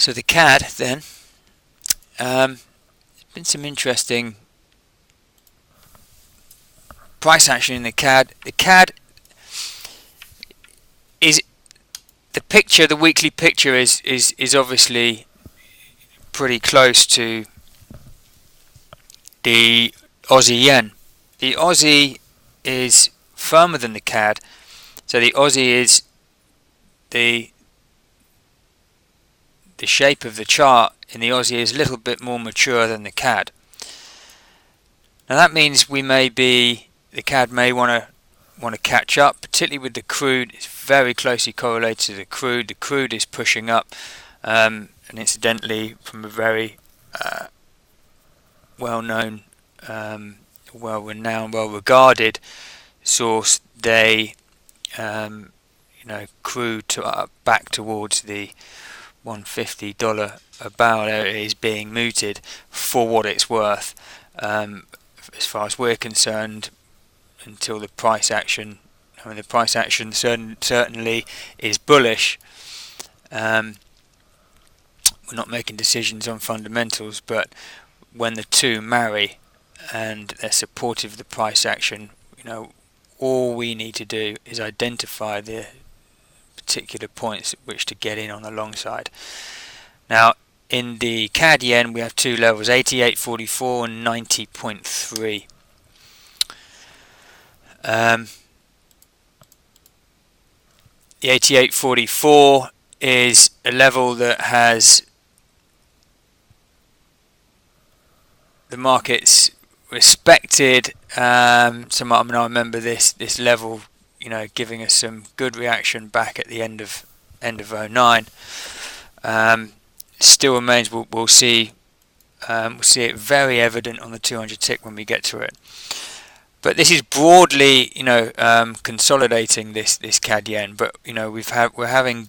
So the CAD then, there's been some interesting price action in the CAD. The CAD is the weekly picture is obviously pretty close to the Aussie yen. The Aussie is firmer than the CAD, so the Aussie is the shape of the chart in the Aussie is a little bit more mature than the CAD. Now that means the CAD may want to catch up, particularly with the crude. It's very closely correlated to the crude. The crude is pushing up, and incidentally, from a very well-known, well-renowned, well-regarded source, they crude back towards the $150 a barrel area is being mooted for what it's worth. As far as we're concerned, until the price action, the price action certainly is bullish. We're not making decisions on fundamentals, but when the two marry and they're supportive of the price action, all we need to do is identify the particular points at which to get in on the long side. Now in the CAD yen we have two levels, 88.44 and 90.3. The 88.44 is a level that has the markets respected. I remember this level, giving us some good reaction back at the end of 09. Still remains. We'll see. We'll see it very evident on the 200 tick when we get to it. But this is broadly, consolidating this CAD yen. But we're having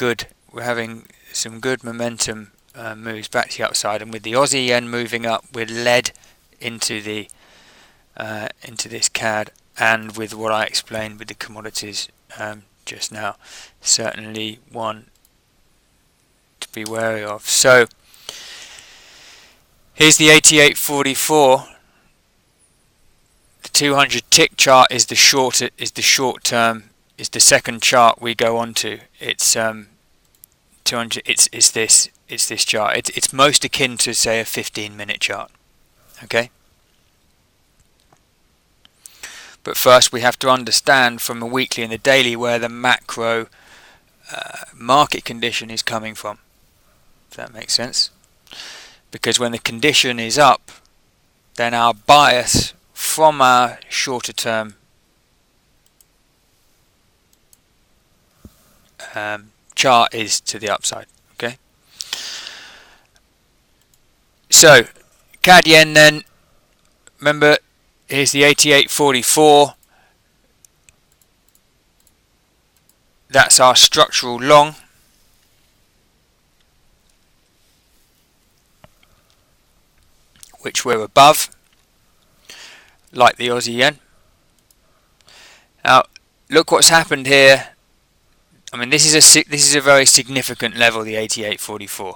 some good momentum moves back to the upside, and with the Aussie yen moving up, we're led into this CAD, and with what I explained with the commodities just now, certainly one to be wary of. So here's the 88.44. The 200 tick chart is the short term, is the second chart we go on to. It's 200. It's this chart. It's most akin to, say, a 15-minute chart. Okay. But first we have to understand from the weekly and the daily where the macro market condition is coming from. Does that make sense? Because when the condition is up, then our bias from our shorter term chart is to the upside. Okay. So CAD yen then, remember, here's the 88.44. That's our structural long. Which we're above, like the Aussie yen. Now, look what's happened here. I mean, this is a very significant level, the 88.44.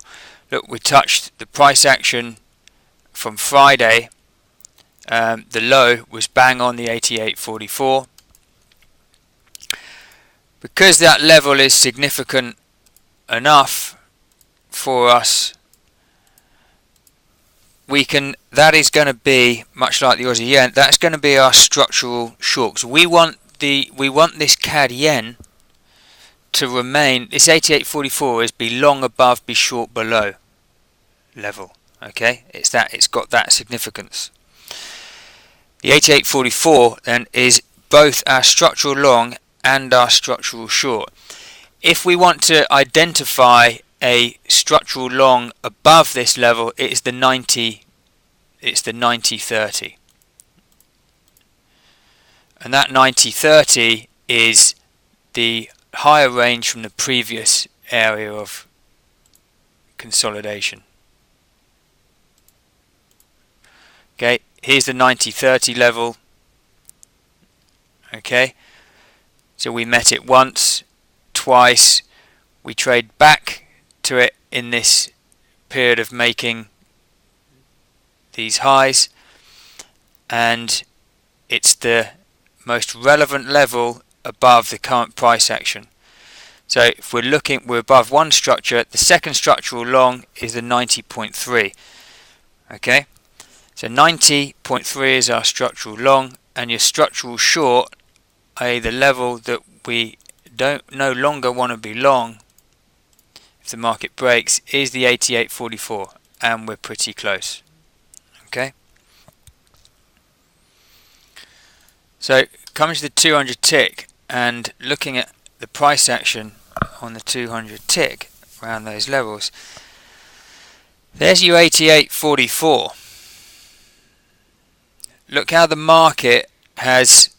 Look, we touched the price action from Friday. The low was bang on the 88.44. Because that level is significant enough for us, that is going to be, much like the Aussie yen, that's going to be our structural short. So we want this CAD yen to remain, this 88.44 is be long above, be short below level. Okay, it's got that significance. The 88.44 then is both our structural long and our structural short. If we want to identify a structural long above this level, it's the 90-30. And that 90-30 is the higher range from the previous area of consolidation. Okay, here's the 90-30 level. Okay, so we met it once, twice, we trade back to it in this period of making these highs, and it's the most relevant level above the current price action. So if we're above one structure, the second structural long is the 90.3. Okay, so 90.3 is our structural long, and your structural short, i.e. the level that we no longer want to be long if the market breaks, is the 88.44, and we're pretty close. Okay, so coming to the 200 tick and looking at the price action on the 200 tick around those levels, there's your 88.44. Look how the market trades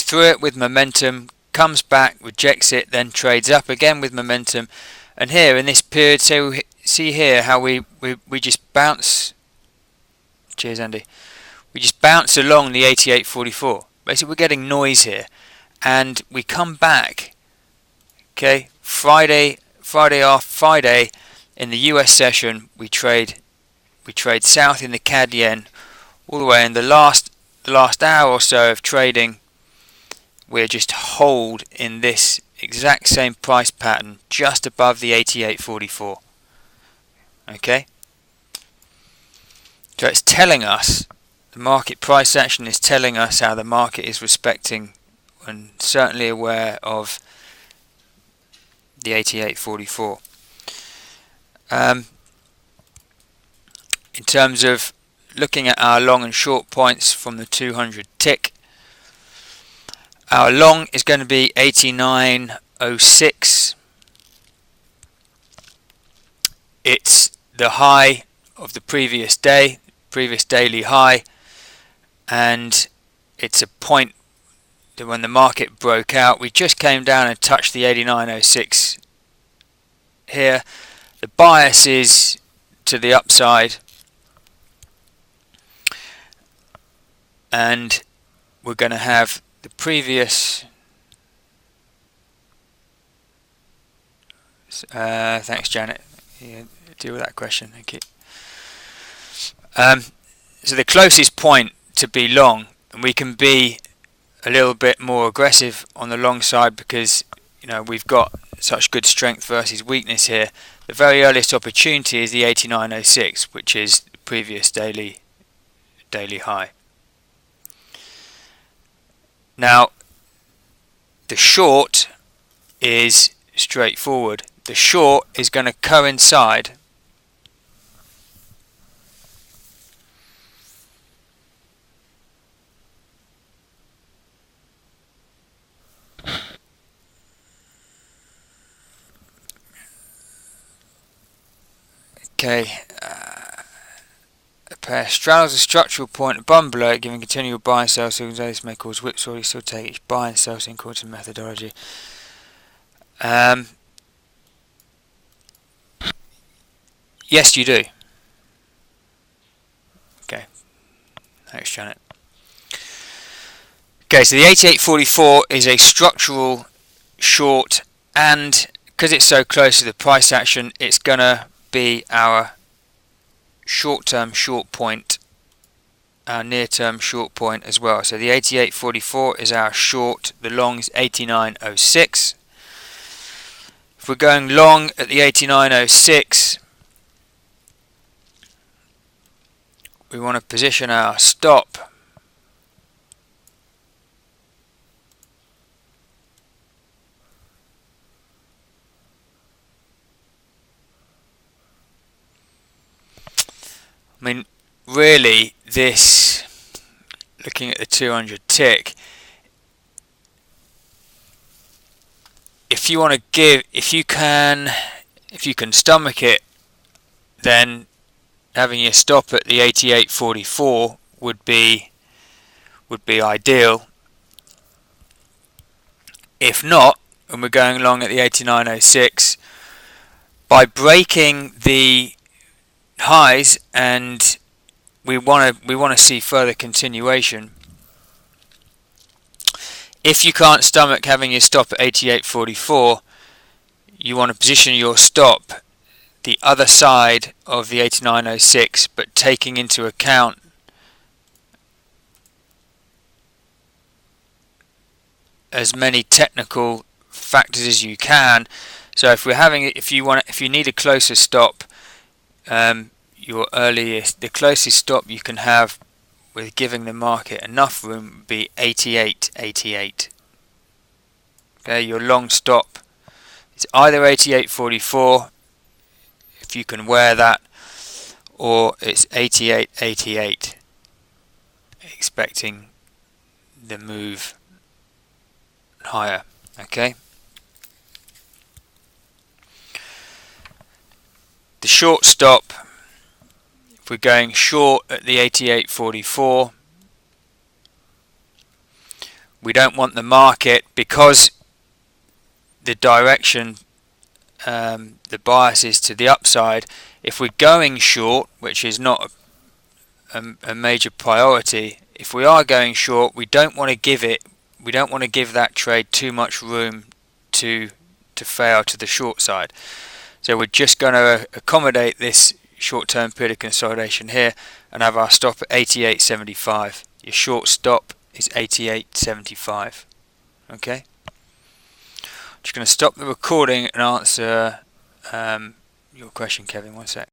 through it with momentum, comes back, rejects it, then trades up again with momentum. And here in this period, so see here how we just bounce. Cheers, Andy. We just bounce along the 88.44. Basically, we're getting noise here, and we come back. Okay, Friday after Friday in the US session, we trade south in the CAD yen all the way. In the last hour or so of trading, we're just hold in this exact same price pattern just above the 88.44. Okay, so it's telling us, the market price action is telling us how the market is respecting and certainly aware of the 88.44. In terms of looking at our long and short points from the 200 tick, our long is going to be 89.06. It's the high of the previous daily high, and it's a point that when the market broke out, we just came down and touched the 89.06 here. The bias is to the upside, and we're going to have the previous thanks, Janet. Yeah, deal with that question. Thank you. So the closest point to be long, and we can be a little bit more aggressive on the long side because we've got such good strength versus weakness here. The very earliest opportunity is the 89.06, which is the previous daily high. Now, the short is straightforward. The short is going to coincide a pair straddles a structural point above below it, giving continual buy and sell signals. This may cause whipsaw. You still take each buy and sell signal according to methodology. Yes, you do. Okay, thanks, Janet. Okay, so the 88.44 is a structural short, and because it's so close to the price action, it's gonna be our short-term short point, our near-term short point as well. So the 88.44 is our short, the long is 89.06. If we're going long at the 89.06, we want to position our stop I mean, really, this, looking at the 200 tick, if you can stomach it, then having your stop at the 88.44 would be ideal. If not, when we're going along at the 89.06, by breaking the highs, and we want to see further continuation. If you can't stomach having your stop at 88.44, you want to position your stop the other side of the 8906, but taking into account as many technical factors as you can. So if you need a closer stop, the closest stop you can have with giving the market enough room would be 88.88. Okay, your long stop is either 88.44 if you can wear that, or it's 88.88, expecting the move higher. Okay. The short stop, if we're going short at the 88.44, we don't want the market, because the direction, the bias is to the upside. If we're going short, which is not a major priority, if we are going short, we don't want to give that trade too much room to fail to the short side. So we're just going to accommodate this short-term period of consolidation here and have our stop at 88.75. Your short stop is 88.75. Okay. Just going to stop the recording and answer your question, Kevin. One sec.